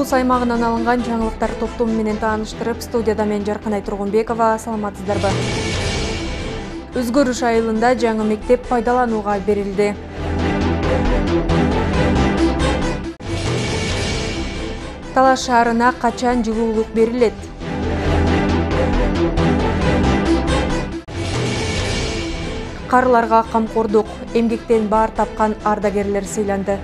Облус аймагынан алынган жаңылыктар топтому менен тааныштырып, студияда мен Жаркынай Тургунбекова, саламатсыздарбы. Өзгөрүш айылында жаңы мектеп пайдаланууга берилди. Талаш шаарына качан жылуулук берилет? Карыларга камкордук, эмгектен баар тапкан ардагерлер сыйланды.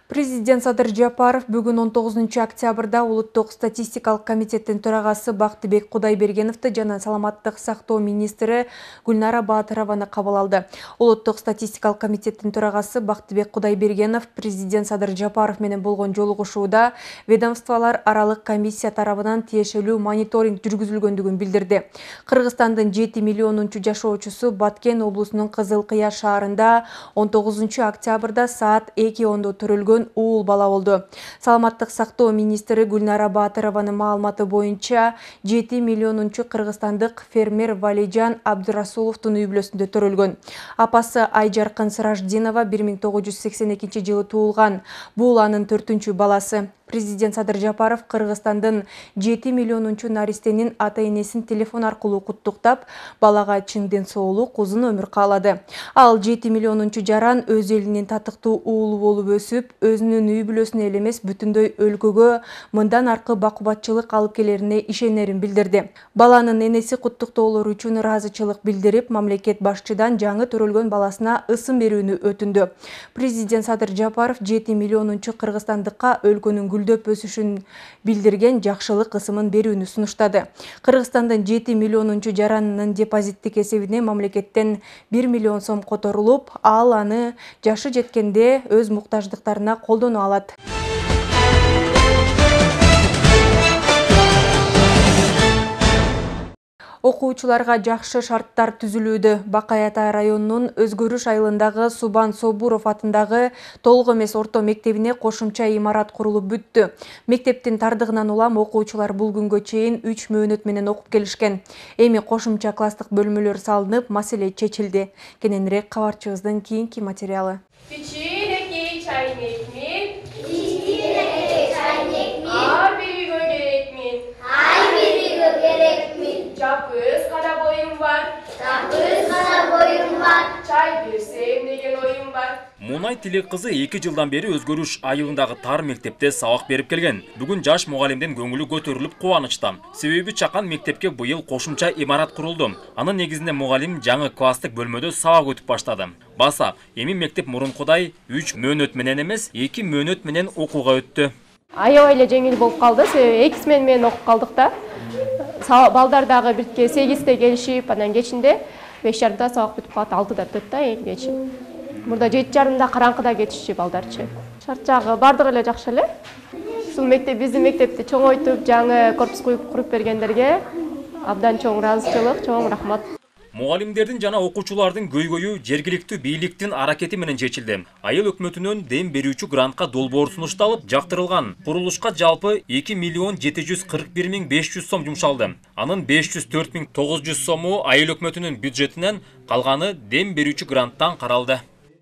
Президент Садыр Жапаров бүгін 19 октябрда Улуттук статистикалык комитеттин төрагасы Бактыбек Кудайбергеновду жана саламаттык сактоо министри Гүлнара Баатырованы кабыл алды. Улуттук статистикалык комитеттин төрагасы Бактыбек Кудайбергенов президент Садыр Жапаров менен болгон жолугушууда ведомстволор аралык комиссия тарабынан тиешелүү мониторинг жүргүзүлгөндүгүн билдирди. Кыргызстандын 7 миллионунчу жашоочусу Баткен облусунун Кызыл Кыя шаарында 19 октябрда саат 2:10 төрөлгөн уул бала болду. Саламаттык сактоо министри Гүлнара Баатырованын маалыматы боюнча 7 миллионунчу кыргызстандык фермер Валижан Абдурасуловдун үй бүлөсүндө төрөлгөн. Апасы Айжаркын Сыраждинова 1982 жылы туулган. Бул анын 4-чү баласы. Президент Садыр Жапаров Кыргызстандын 7 миллионунчу наристенин ата-энесин телефон аркылуу куттуктап, балага чын ден соолук, узун өмүр каалады. Ал 7 миллионунчу жаран өз элинин татыктуу уулу болуп өсүп, өзүнүн үй бүлөсүнө эле эмес, бүтүндөй өлкөгө мындан аркы бакубатчылык алып келерине ишенерин билдирди. Баланын энеси куттуктоолор үчүн ыраазычылык билдирип, мамлекет башчыдан жаңы төрөлгөн баласына ысым берүүнү өтүндү. Президент Садыр Жапаров 7 миллионунчу кыргызстандыкка өлкөнүн гүлдөп өсүшүн билдирген жакшылык ысымын берүүнү сунуштады. Кыргызстандын 7 миллионунчу жаранынын депозиттик эсебине мамлекеттен 1 миллион сом которулуп, ал аны жашы жеткенде өз муктаждыктарына колдоно алат. Окуучуларга жакшы шарттар түзүлүүдө. Бакай Ата районунун Өзгөрүш айылындагы Субан Собуров атындагы толук эмес орто мектебине кошумча имарат курулуп бүттү. Мектептин тардыгынан улам окуучулар бул күнгө чейин 3 мөөнөт менен окуп келишкен. Эми кошумча класстык бөлмөлөр салынып, маселе чечилди. Кененирээк кабарчыбыздын кийинки материалы. Кичинекей чайнек мен, ар биригө керекмин. Жапыз кара боюм бар, чай берсем деген оюм бар. Мунай Тилек кызы 2 жылдан бери Өзгөрүш айылындагы тар мектепте сабак берип келген. Бүгүн жаш мугалимдин көңүлү көтөрүлүп кубанычта. Себеби чакан мектепке быйыл кошумча имарат курулду. Анын негизинде мугалим жаңы класстык бөлмөдө сабак өтүп баштады. Баса, эми мектеп мурункудай 3 мөөнөт менен эмес, 2 мөөнөт менен окууга өттү. Аябай эле жеңил болуп калды. Себеби 2 смен менен окуп калдык да. Балдар дагы бирке 8-те келишип, анан кечинде 5:30 сабак бүтүп калат, 6-да өтөт да эң кеч. Мурда 7:30 караңкыда кетишчи балдарчы. Шарт жагы бардыгы эле жакшы эле. Ушул мектеп биздин мектепти чоңойтуп, жаңы корпус куруп бергендерге абдан чоң ыраазычылык, чоң рахмат. Мугалимдердин жана окуучулардын көйгөйү жергиликтүү бийликтин аракети менен чечилди. Айыл өкмөтүнөн дем берүүчү грантка долбоор сунушталып, жактырылган. Курулушка жалпы 2 миллион 741 миң 500 сом жумшалды. Анын 504 миң 900 сому айыл өкмөтүнүн бюджетинен, калганы дем берүүчү гранттан каралды.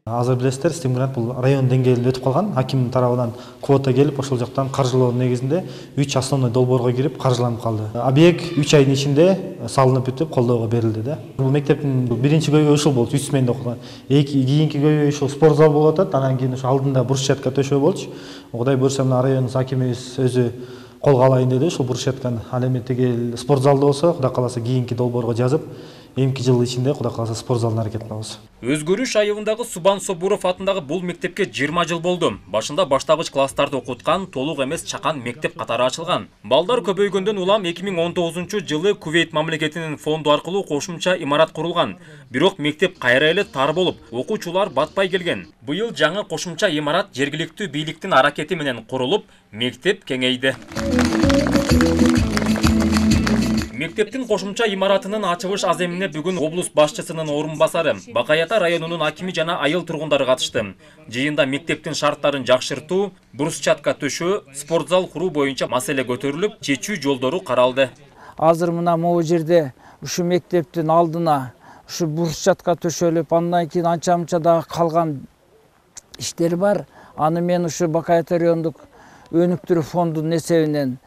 Азыр билесиздер, STEM грант бул район деңгээлинде өтүп калган. Аким тарабынан квота келип, ошол жактан каржылоо негизинде 3 основной долбоорго кирип каржыланып калды. Объект 3 айдын ичинде салынып бүтүп колдоого берилди да. Бул мектептин биринчи көйгөйү ушул болчу, 3 сменде окуган. Кийинки көйгөйү ушул спорт зал болуп атат, анан кийин ошо алдында брусчатка төшөө болчу. Кудай буйрса мына районубуз акимибиз өзү колго алайын деди, ушул брусчатканы. Ал эми тиги спорт залда болсо, Кудай кааласа кийинки долбоорго жазып, эмки жыл ичинде Кудай кааласа спорт залына аракет кылабыз. Өзгөрүш айылындагы Субан Собуров атындагы бул мектепке 20 жыл болду. Башында баштагыч класстарды окуткан, толук эмес чакан мектеп катары ачылган. Балдар көбөйгөндөн улам 2019 жылы Кувейт мамлекетинин фонду аркылуу кошумча имарат курулган. Бирок мектеп кайра эле тар болуп, окуучулар батпай келген. Быйыл жаңы кошумча имарат жергиликтүү бийликтин аракети менен курулуп, мектеп кеңейди. Мектептин кошумча имаратынын ачылыш аземине бүгүн облус башчысынын орун басары, Бакай Ата районунун акими жана айыл тургундары катышты. Жыйында мектептин шарттарын жакшыртуу, брусчатка төшөө, спорт зал куруу боюнча маселе көтөрүлүп, чечүү жолдору каралды. Азыр мына могу жерде ушу мектептин алдына ушу брусчатка төшөлүп, андан кийин анча-мынча дагы калган иштер бар. Аны мен ушу Бакайата райондук өнүктүрүү фондунун эсебинен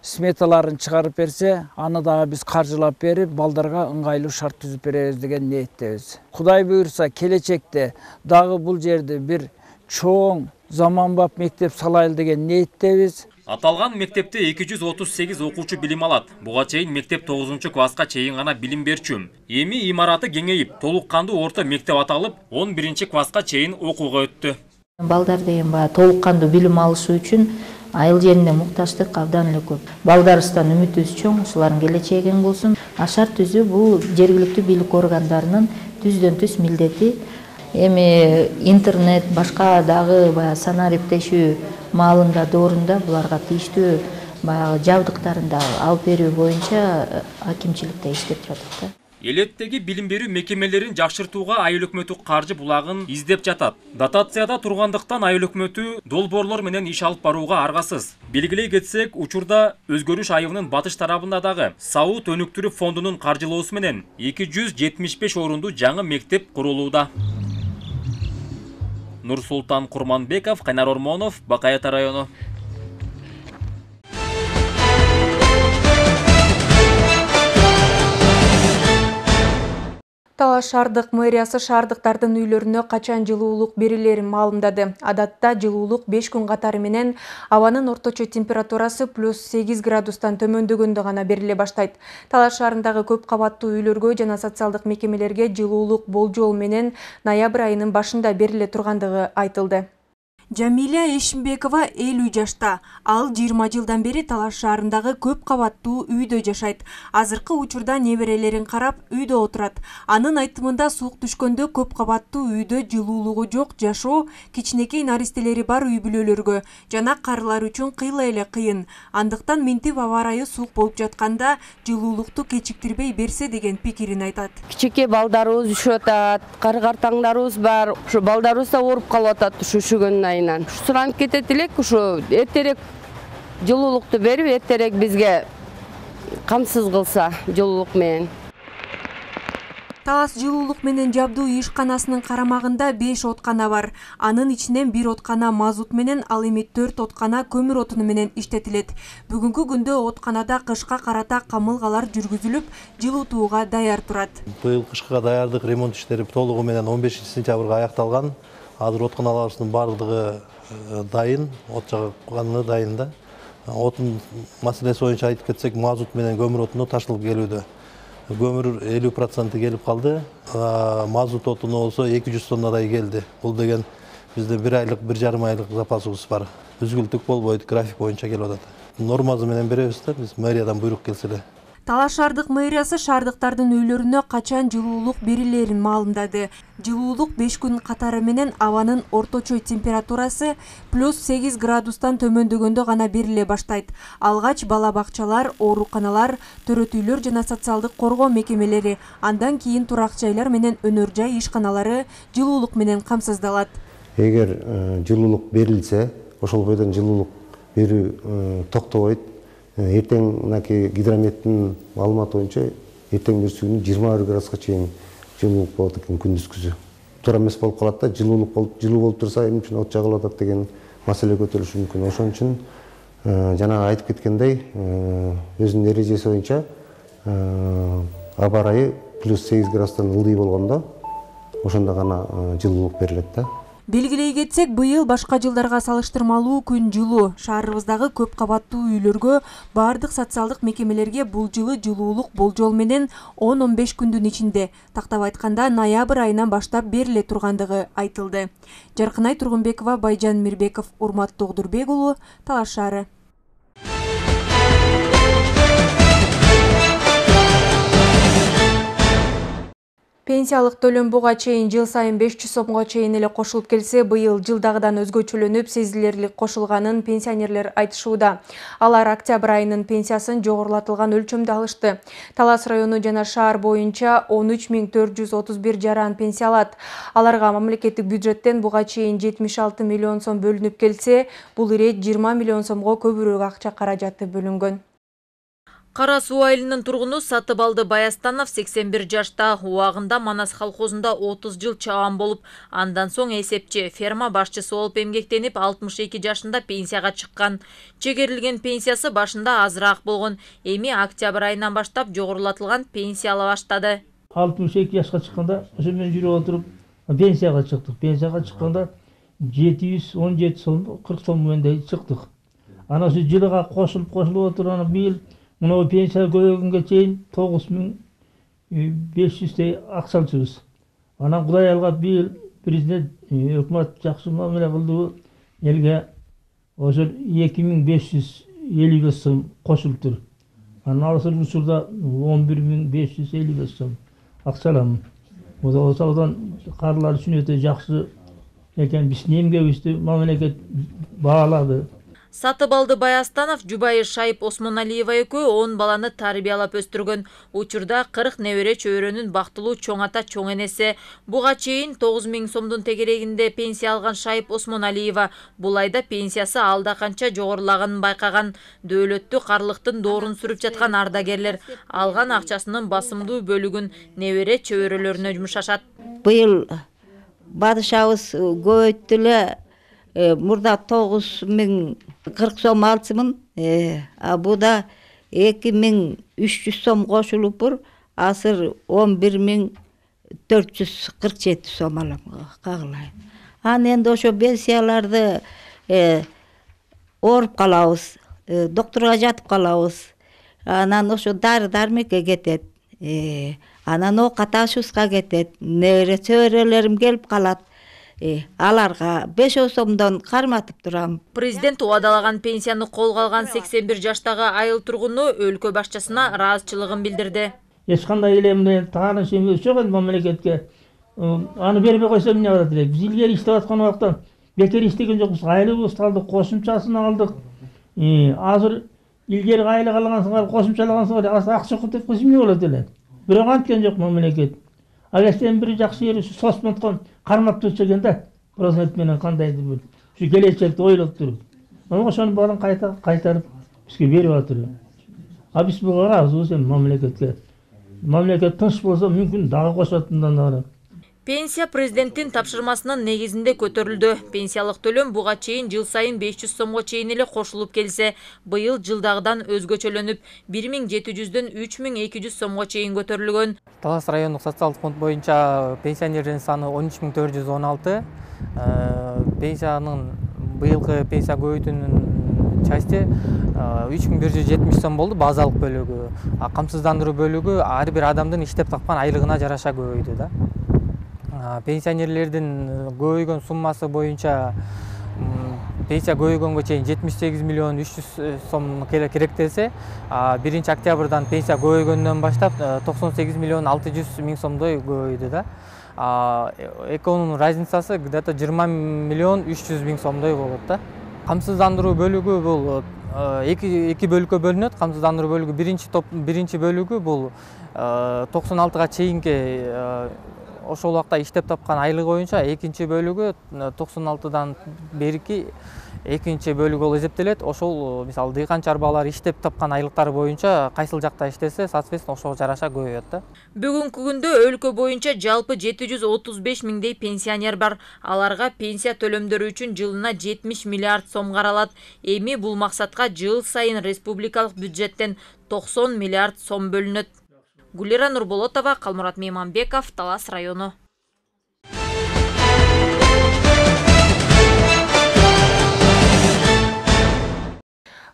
сметаларын чыгарып берсе, аны дагы биз каржылап берип, балдарга ыңгайлуу шарт түзүп беребиз деген ниеттебиз. Кудай буйрса, келечекте дагы бул жерде бир чоң заманбап мектеп салайлы деген ниеттебиз. Аталган мектепте 238 окуучу билим алат. Буга чейин мектеп 9-класска чейин гана билим берчү. Эми имараты кеңейип, толук кандуу орто мектеп аталып, 11-класска чейин окууга өттү. Балдар деген толук кандуу билим алышы үчүн айыл жеринде мукташтык абдан эле көп. Балдарыбыздан үмүтүбүз чоң, ушулардын келечеги кең болсун. Шарт түзүү бул жергиликтүү бийлик органдарынын түздөн түз милдети. Эми интернет, башка дагы санаа иптешүү маалында, доорунда буларга тийиштүү жабдыктарын да алып берүү боюнча акимчиликте иштеп жатат. Элеттеги билим берүү мекемелерин жакшыртууга айыл өкмөтү каржы булагын издеп жатат. Дотацияда тургандыктан айыл өкмөтү долбоорлор менен иш алып барууга аргасыз. Белгилей кетсек, учурда Өзгөрүш айылынын батыш тарабында дагы Саут өнүктүрүү фондунун каржылоосу менен 275 орундуу жаңы мектеп курулууда. Нурсултан Курманбеков, Кайнар Ормонов, Бакайата району. Талаш шаардык мэриясы шаардыктардын үйлөрүнө качан жылуулук берилерин маалымдады. Адатта жылуулук 5 күн катары менен абанын орточо температурасы +8 градустан төмөндөгөндө гана бериле баштайт. Талаш шаарындагы көп кабаттуу үйлөргө жана социалдык мекемелерге жылуулук болжол менен ноябрь айынын башында бериле тургандыгы айтылды. Жамиля Эшимбекова 50 жашта. Ал 20 жылдан бери Талаш шаарындагы көп кабаттуу үйдө жашайт. Азыркы учурда неберелерин карап үйдө отурат. Анын айтымында суук түшкөндө көп кабаттуу үйдө жылуулугу жок жашоо кичинекей наристелери бар үй бүлөлөргө жана карылар үчүн кыйла эле кыйын. Андыктан минтип аба ырайы суук болуп жатканда жылуулукту кечиктирбей берсе деген пикирин айтат. Кичике балдарыбыз үшүп атат, картаңдарыбыз бар. Ушу балдарыбыз да ооруп калып атат ушугөнүн айынан. Суранып кетет элек, ушу эртерээк жылуулукту берип, эртерээк бизге камсыз кылса жылуулук менен. Талас жылуулук менен жабдуу ишканасынын карамагында 5 откана бар. Анын ичинен 1 откана мазут менен, ал эми 4 откана көмүр отуну менен иштетилет. Бүгүнкү күндө отканада кышка карата камылгалар жүргүзүлүп, жылытууга даяр турат. Быйыл кышка даярдык ремонт иштери толугу менен 15 сентябрга аякталган. Азыр отканаларыбыздын бардыгы дайын, от жаганы дайын да. Отун маселеси боюнча айтып кетсек, мазут менен көмүр отуну ташылып келүүдө. Көмүр 50% келип калды. Мазут отуну болсо 200 тоннадай келди. Бул деген бизде 1 айлык, 1,5 айлык запасыбыз бар. Үзгүлтүк болбойт, график боюнча келип атат. Нормасы менен беребиз да, биз мэриядан буйрук келсе эле. Талаш шаардык мэриясы шаардыктардын үйлөрүнө качан жылуулук берилерин маалымдады. Жылуулук 5 күн катары менен абанын орточо температурасы +8 градустан төмөндөгөндө гана бериле баштайт. Алгач бала бакчалар, ооруканалар, төрөтүүлөр жана социалдык коргоо мекемелери, андан кийин турак жайлар менен өнөр жай ишканалары жылуулук менен камсыздалат. Эгер жылуулук берилсе, ошол бойдон жылуулук берүү токтобойт. Эртең гидрометтин маалыматы боюнча эртең бүрсүгүнү 21 градуска чейин жылуулук болот экен күндүзгүсү. Туура эмес болуп калат да, жылуу болуп турса эмне үчүн от жагылып атат деген маселе көтөрүлүшү мүмкүн. Ошон үчүн жана айтып кеткендей, өзүнүн эрежеси боюнча аба ырайы +8 градустан ылдый болгондо ошондо гана жылуулук берилет да. Белгилей кетсек, быйыл башка жылдарга салыштырмалуу күн жылуу. Шаарыбыздагы көп кабаттуу үйлөргө, бардык социалдык мекемелерге бул жылы жылуулук болжол менен 10-15 күндүн ичинде, тактап айтканда ноябрь айынан баштап бериле тургандыгы айтылды. Жаркынай Тургунбекова, Байжан Мирбеков, Урмат Тогдурбек уулу, Талаш шаары. Пенсиялык төлөм буга чейин жыл сайын 500 сомго чейин эле кошулуп келсе, быйыл жылдагыдан өзгөчөлөнүп, сезилерлик кошулганын пенсионерлер айтышууда. Алар октябрь айынын пенсиясын жогорулатылган өлчөмдө алышты. Талас району жана шаар боюнча 13.431 жаран пенсия алат. Аларга мамлекеттик бюджеттен буга чейин 76 миллион сом бөлүнүп келсе, бул ирет 20 миллион сомго көбүрөөк акча каражаты бөлүнгөн. Кара Суу айылынын тургуну Сатыбалды Баястанов 81 жашта, убагында Манас колхозунда 30 жыл чабан болуп, андан соң эсепчи, ферма башчысы болуп эмгектенип 62 жашында пенсияга чыккан. Чегерилген пенсиясы башында азыраак болгон, эми октябрь айынан баштап жогорулатылган пенсия ала баштады. 62 жашка чыкканда, ошо менен жүрүп отуруп пенсияга чыктык. Пенсияга чыкканда 717 сом, 40 сом менен чыктык. Ана ошо жылга кошулуп отурган быйыл мына пенсия көбөйгөнгө чейин 9500 акча алчубуз. Анан Кудай алгат быйыл президент өкмөт жакшы мамиле кылды, элге ошо 2555 сом кошулуптур. Анан азыр учурда 11555 сом акча аламын. Ошондон карылар үчүн өтө жакшы экен, биз эмгегибизди мамлекет баалады. Сатыбалды Баястанов жубайы Шайып Осмоналиева экөө 10 баланы тарбиялап өстүргөн. Учурда 40 небере чөйрөнүн бактылуу чоң ата чоң энеси. Буга чейин 9000 сомдун тегерегинде пенсия алган Шайып Осмоналиева бул айда пенсиясы алда канча жогорулаганын байкаган. Дөөлөттү карлыктын доорун сүрүп жаткан ардагерлер алган акчасынын басымдуу бөлүгүн небере чөйрөлөрүнө жумшашат. Быйыл бадышабыз көбөйттү. Мурда 9040 сом алчымын, буда 2300 сом кошулупур, азыр 11447 сом алам кагылайын. Анан энди ошо пенсияларды ооруп калабыз, доктурга жатып калабыз. Анан ошо дары-дармекке кетет. Анан оокат ашыбызга кетет. Небере чөйрөлөрүм келип калат. Аларга 5 сомдон карматып турам. Президент убадалаган пенсияны колго алган 81 жаштагы айыл тургуну өлкө башчысына ыраазычылыгын билдирди. Эч кандай эле мындай тааныш эмес жок мамлекетке. Аны бербей койсо эмне болот элек? Биз илгери иштеп аткан убакта бекер иштеген жокпуз. Айлыбызды алдык, кошумчасын алдык. Азыр илгери айлык алгансыңар, кошумчалагансыңар, акча көп деп койсо эмне болот эле? Бирок анткен жок мамлекет. Алестен бир жакшы жери сосмоткон кармап турчу экен да. Президент менен кандайдыр бир. Ушу келечекти ойлоп туруп. Ошонун баарын кайтарып бизге берип атыр. Биз буга ыраазыбыз эми мамлекетке. Мамлекет тынч болсо мүмкүн дагы кошот мындан ары. Пенсия президенттин тапшырмасынын негизинде көтөрүлдү. Пенсиялык төлөм буга чейин жыл сайын 500 сомго чейин эле кошулуп келсе, быйыл жылдагыдан өзгөчөлөнүп 1700дөн 3200 сомго чейин көтөрүлгөн. Талас райондук социалдык фонд боюнча пенсионердин саны 13416. Пенсиянын быйылкы пенсия көбөйтүүнүн части 3170 сом болду, базалык бөлүгү. Камсыздандыруу бөлүгү ар бир адамдын иштеп тапкан айлыгына жараша көбөйдү да. Пенсионерлердин көбөйгөн суммасы боюнча пенсия көбөйгөнгө чейин 78 миллион 300 сом керектелсе, 1 октябрдан пенсия көбөйгөндөн баштап 98 миллион 600 миң сомдой көбөйдү да. Экөөнүн разницасы где-то 20 миллион 300 миң сомдой болот да. Камсыздандыруу бөлүгү бул эки бөлүккө бөлүнөт. Камсыздандыруу бөлүгү биринчи бөлүгү бул 96га чейинки ошол убакта иштеп тапкан айлыгы боюнча, экинчи бөлүгү 96дан берки экинчи бөлүгү болуп эсептелет. Ошол мисалы дыйкан чарбалар иштеп тапкан айлыктары боюнча кайсыл жакта иштесе, соответственно ошого жараша көбөйөт да. Бүгүнкү күндө өлкө боюнча жалпы 735 миңдей пенсионер бар. Аларга пенсия төлөмдөрү үчүн жылына 70 миллиард сом каралат. Эми бул максатка жыл сайын республикалык бюджеттен 90 миллиард сом бөлүнөт. Гулира Нурболотова, Калмурат Мейманбеков, Талас району.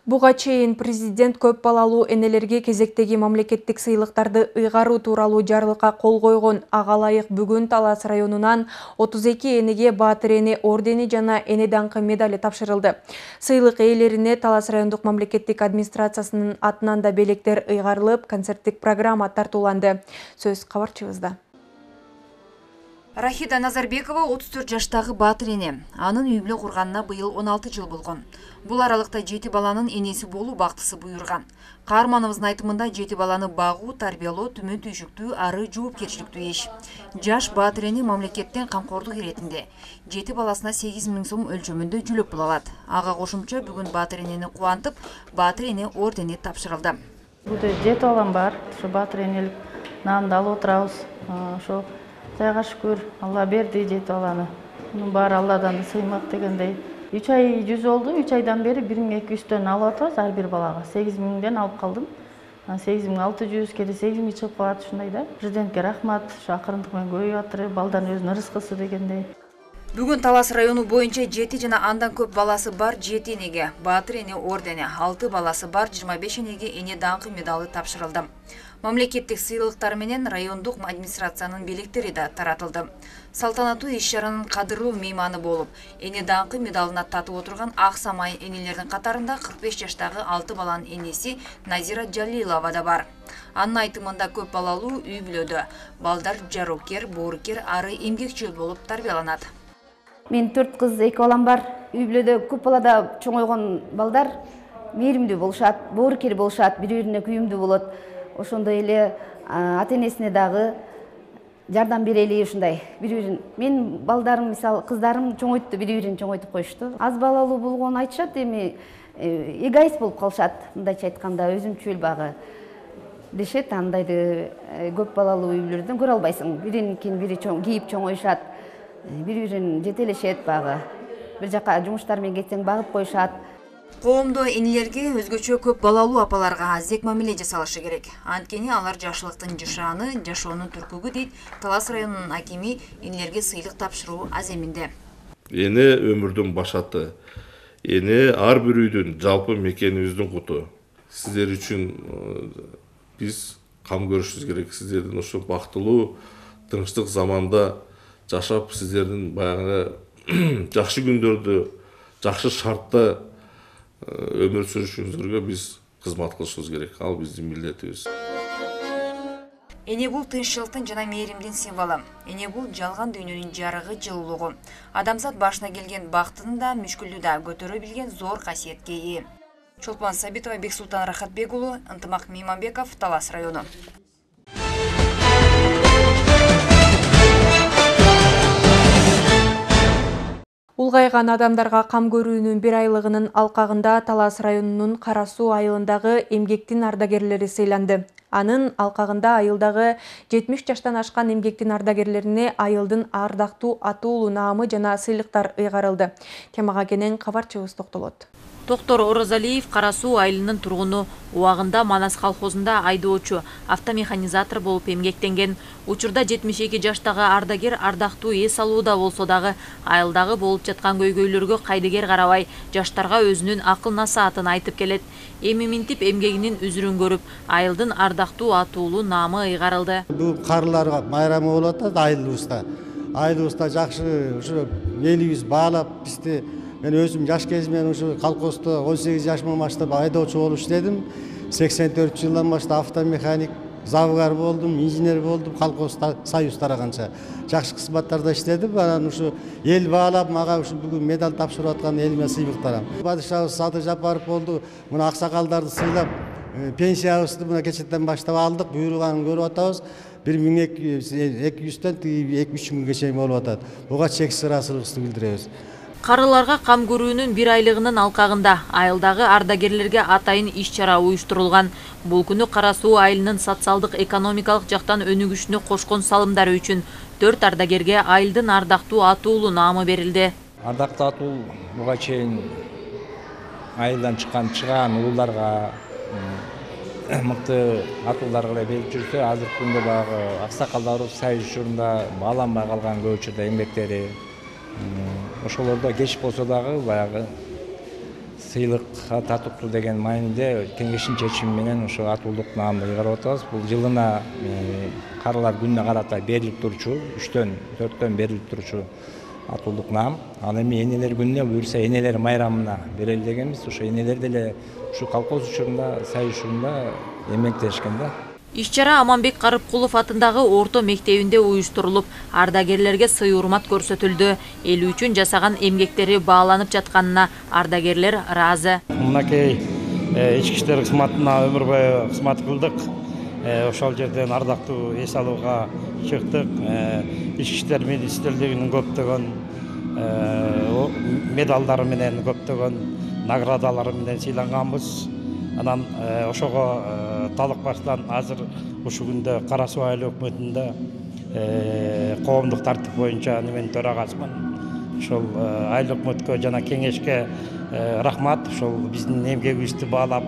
Буга чейин президент көп балалуу энелерге кезектеги мамлекеттик сыйлыктарды ыйгаруу тууралуу жарлыкка кол койгон. Ага ылайык бүгүн Талас районунан 32 энеге Баатыр эне ордени жана эне даңкы медали тапшырылды. Сыйлык ээлерине Талас райондук мамлекеттик администрациясынын атынан да белектер ыйгарылып, концерттик программа тартууланды. Сөз кабарчыбызда. Рахида Назарбекова 34 жаштагы Баатыр эне. Анын үй бүлө курганына быйыл 16 жыл болгон. Бул аралыкта 7 баланын энеси болуу бактысы буйрган. Каарманыбыздын айтымында 7 баланы багуу, тарбиялоо түмөн түйшүктүү, ары жоопкерчиликтүү иш. Жаш Баатыр эне мамлекеттен камкордук иретинде 7 баласына 8 миң сом өлчөмүндө жүлөк була алат. Ага кошумча бүгүн Баатыр энени кубантып, Баатыр эне ордени тапшырылды. Burada 7 балам бар. Ошо Батыр энелик наамды алып отурабыз. Ошо Кудайга шүкүр, Алла берди 7 баланы. Мунун баары Алладан сыймак дегендей. 3 ай жүз болду. 3 айдан бери 1200төн алып атабыз ар бир балага. 8000ден алып калдым. 8600 кеде 8000 чыгып калат ушундай да. Президентке рахмат. Ошо акырындык менен көбөйүп атыр. Балдардын өзүнүн рызкысы дегендей. Бүгүн Талас району боюнча 7 жана андан көп баласы бар 7 энеге Батыр эне ордени, 6 баласы бар 25 энеге эне даңкы медалы тапшырылды. Мамлекеттик сыйлыктар менен райондук администрациянын белектери да таратылды. Салтанаттуу иш-чаранын кадырлуу мейманы болуп, эне даңкы медалына татып отурган ак самай энелердин катарында 45 жаштагы 6 баланын энеси Назира Жалилова да бар. Анын айтымында көп балалуу үй бүлөдө балдар жарокер, боорукер, ары эмгекчил болуп тарбияланат. Мен 4 кыз, 2 балам бар. Үй бүлөдө көп балада чоңойгон балдар мээримдүү болушат, боорукер болушат, бири-бирине күйүмдүү болот. Ошондой эле ата-энесине дагы жардам берели ушундай. Бири-бирин мен балдарым, мисалы, кыздарым чоңойтtu, бири-бирин чоңойтуп коюшту. Аз балалуу болгон айтышат, эми эгоист болуп калышат. Мындайча айтканда өзүмчүл багы дешет, андайды көп балалуу үй бүлөлөрдөн көрө албайсың. Биринин бири кийип чоңоюшат. Бири-бирин жетелешет багы. Бир жака жумуштар менен кетсең багып коюшат. Коомдо энелерге өзгөчө көп балалуу апаларга аздек мамиле жасалышы керек. Анткени алар жакшылыктын жашааны, жашоонун түркүгү дейт Талас районунун акими энелерге сыйлык тапшыруу аземинде. Эне өмүрдүн башаты. Эне ар бир үйдүн жалпы мекенибиздин куту. Сиздер үчүн биз кам көрүшүбүз керек. Сиздердин ошо бактылуу, тынчтык заманда жашап, сиздердин баягы жакшы күндөрдү, жакшы шартта өмүр сүрүшүңүзгө биз кызмат кылышыбыз керек. Ал биздин милдетибиз. Эне бул тынччылыктын жана мээримдин символу. Эне бул жалган дүйнөнүн жарыгы, жылуулугу. Адамзат башына келген бактын да, мүшкүлдү да көтөрө билген зор касиетке ээ. Чолпон Сабитова, Бексултан Рахатбек уулу, Ынтымак Мейманбеков, Талас району. Улгайган адамдарга кам көрүүнүн 1 айлыгынын алкагында Талас районунун Кара Суу айылындагы эмгектин ардагерлери сыйланды. Анын алкагында айылдагы 70 жаштан ашкан эмгектин ардагерлерине айылдын ардактуу атуулу наамы жана сыйлыктар ыйгарылды. Темага кенен кабарчыбыз токтолот. Доктор Орозалиев Кара Суу айылынын тургуну, убагында Манас колхозунда айдоочу, автомеханизатор болуп эмгектенген. Учурда 72 жаштагы ардагер ардактуу эс алууда болсо дагы айылдагы болуп жаткан көйгөйлөргө кайдыгер карабай, жаштарга өзүнүн акыл насаатын айтып келет. Эми минтип эмгегинин үзүрүн көрүп, айылдын ардактуу атуулу наамы ыйгарылды. Бул карларга майрамы болуп атат айылыбызда. Айылыбызда жакшы ушу элибиз баалап бизди. Мен өзüm жаш кезимден ушу колхоздо 18 жашымдан баштап айдоочу болуп иштедим. 84 жылдан баштап автомеханик, завгар болдум, инженер болдум, колхозда союз тараганча. Жакшы кызматтарда иштедим. Анан ушу эл баалап мага ушу бүгүн медаль тапшырып аткан элиме сыйлык тарам. Падышабыз Саты Жапаров болду. Мына аксакалдарды сыйлап, пенсиябызды мына кечеттен баштап алдык, буйруганын көрүп атабыз. 1200төн 2-3000 чейин болуп атат. Буга чексиз ыраазычылыгыбызды билдиребиз. Карыларга кам көрүүнүн 1 айлыгынын алкагында айылдагы ардагерлерге атайын иш-чара уюштурулган. Бул күнү Кара Суу айылынын социалдык экономикалык жактан өнүгүшүнө кошкон салымдары үчүн 4 ардагерге айылдын ардактуу атуулу наамы берилди. Ардактуу атуу буга чейин айылдан чыган уулдарга мыкты атууларга берип жүрсө, азыркы күндө баягы аксакалдарыбыз союз учурунда бааланбай калган көп учурда эмгектери ошолордо кеч болсо дагы баягы сыйлыкка татыктуу деген мааниде кеңештин чечими менен ошо атуулук наамды ыйгарып атабыз. Бул жылына карылар күнүнө карата берилип турчу, 3төн 4төн берилип турчу атуулук наам. Ал эми энелер күнүнө буюрса энелер майрамына берели дегенбиз. Ошо энелер деле ушу колхоз учурунда, союз учурунда эмгектешкен да. Иш-чара Аманбек Карыпкулов атындагы орто мектебинде уюштурулуп, ардагерлерге сый-урмат көрсөтүлдү. Эл үчүн жасаган эмгектери бааланып жатканына ардагерлер ыраазы. Мынакей ички иштер кызматына өмүр бою кызмат кылдык. Ошол жерден ардактуу эс алууга чыктык. Ички иштер министрлигинин көптөгөн медалдары менен, көптөгөн наградалары менен сыйланганбыз. Анан ошого талак баштан азыр ушу күндө Кара Суу айыл өкмөтүндө коомдук тартип боюнча неменин төрагасымын. Ошол айыл өкмөткө жана кеңешке рахмат. Ошол биздин эмгегибизди баалап,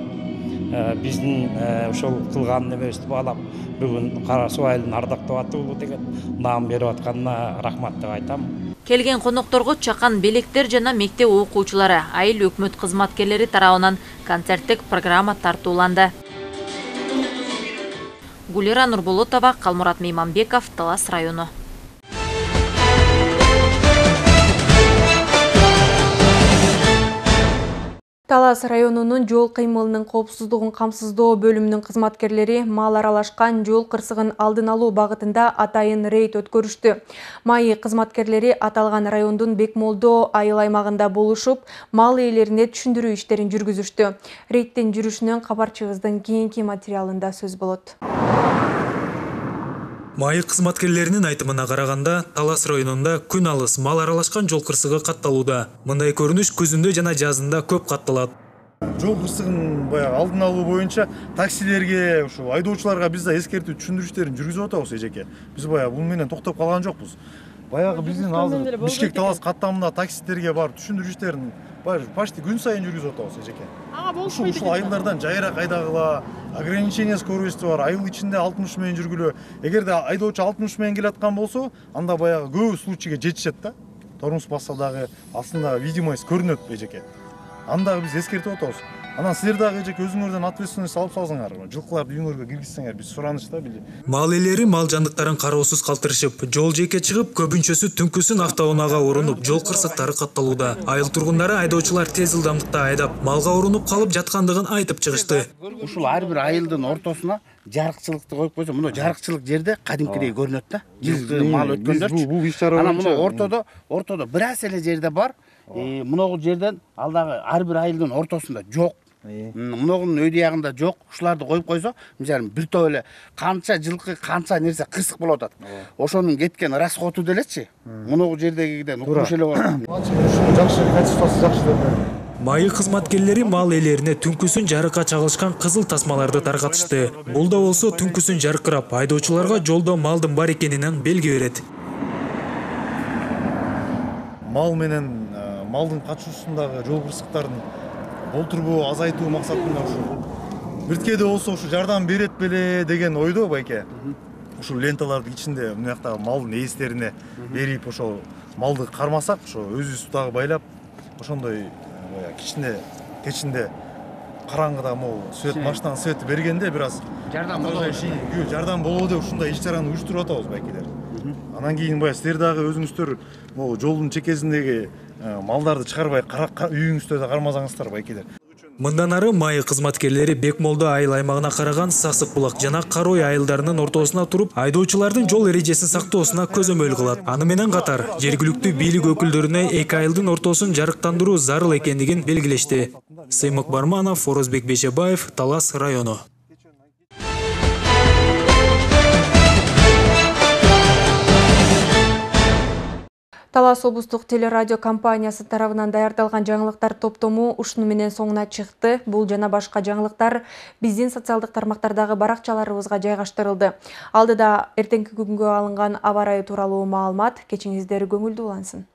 биздин ошол кылган немебизди баалап, бүгүн Кара Суу айылын ардактап атуу деген наам берип атканына рахмат деп айтам. Келген конокторго чакан белектер жана мектеп окуучулары, айыл өкмөт кызматкерлери тарабынан концерттик программа тартууланды. Гулира Нурболотова, Калмурат Мейманбеков, Талас району. Талас районунун жол кыймылынын коопсуздугун камсыздоо бөлүмүнүн кызматкерлери мал аралашкан жол кырсыгын алдын алуу багытында атайын рейд өткөрүштү. Майы кызматкерлери аталган райондун Бекмолдо айыл аймагында болушуп, мал ээлерине түшүндүрүү иштерин жүргүзүштү. Рейдтин жүрүшүнөн кабарчыбыздын кийинки материалында сөз болот. Майы кызматкерлеринин айтымына караганда, Талас районунда күн алыс мал аралашкан жол кырсыгы катталууда. Мындай көрүнүш күзүндө жана жазында көп катталат. Жол кырсыгын алдын алуу боюнча таксилерге, ушу айдоочуларга биз да эскертүү түшүндүрүштерин жүргүзүп атабыз эжеке. Биз бул менен токтоп калган жокпуз. Баягы биздин азыр Бишкек Талас каттамында таксилерге барып түшүндүрүштерин почти күн сайын жүргүзүп атабыз эжеке. Ушул айылдардан жайыраак айдагыла, ограничение скорости бар, айыл ичинде 60 менен жүргүлө. Эгерде айдоочу 60 менен келаткан болсо, анда баягы көп случайга жетишет да. Тормоз басса дагы астында видимость көрүнөт эжеке. Анда биз эскертип атабыз. Анан силер дагы эжеке өзүңөрдөн ответственность алып салсаңар, жылкыларды үйүңөргө киргизсеңер, биз суранычта били. Мал ээлери мал жандыктарын кароосуз калтырышып, жол жээкке чыгып, көбүнчөсү түнкүсүн автоунаага урунуп, жол кырсыктары катталууда. Айыл тургундары айдоочулар тез ылдамдыкта айдап, малга урунуп калып жаткандыгын айтып чыгышты. Ушул ар бир айылдын ортосуна жарыкчылыкты коюп койсо, мына жарыкчылык жерде кадимкидей көрүнөт да. Жылкы мал өткөндөрчү. Анан мына ортодо бир аз эле жерде бар. Мыногу жерден алдагы ар бир айылдын ортосунда жок. Мыногунун өйдө ягында жок. Ушуларды коюп койсо, мисалы бир топ эле канча жылкы, канча нерсе кырсык болуп атат. Ошонун кеткен расходу делечи. Мыногу жердегиден укмуш эле бар. Жакшы, качествосы жакшы деп. Майы кызматкерлери мал ээлерине түнкүсүн жарыкка чагылышкан кызыл тасмаларды таркатышты. Бул да болсо түнкүсүн жаркырап, айдоочуларга жолдо малдын бар экенинен белги берет. Мал менен малдын качуусундагы жол кырсыктарын болтурбоо, азайтуу максатында ушу бирткеде болсо ушу жардам берет беле деген ойдо байке. Ушул ленталардын ичинде мынаяктагы малдын ээстерине берип, ошол малды кармасак, ошо өзүбүз дагы байлап, ошондой кечинде караңгыда могу свет машинанын свети бергенде бир аз жардам болобу деп ушундай иш чараны уюштуруп атабыз байкелер. Анан кийин силер дагы өзүңүздөр могу жолдун чекесиндеги малдарды чыгарбай үйүңүздө да кармасаңыздар байкелер. Мындан ары майы кызматкерлери Бекмолдо айыл аймагына караган Сасык булак жана Карой айылдарынын ортосуна туруп, айдоочулардын жол эрежесин сактоосуна көзөмөл кылат. Аны менен катар жергиликтүү бийлик өкүлдөрүнө эки айылдын ортосун жарыктандыруу зарыл экендигин белгилешти. Сыймык Барманов, Орозбек Бешебаев, Талас району. Талас облустук телерадио компаниясы тарабынан даярдалган жаңылыктар топтому ушуну менен соңуна чыкты. Бул жана башка жаңылыктар биздин социалдык тармактардагы баракчаларыбызга жайгаштырылды. Алдыда эртеңки күнгө алынган аба ырайы тууралуу маалымат. Кечиңиздер көңүлдүү улансын.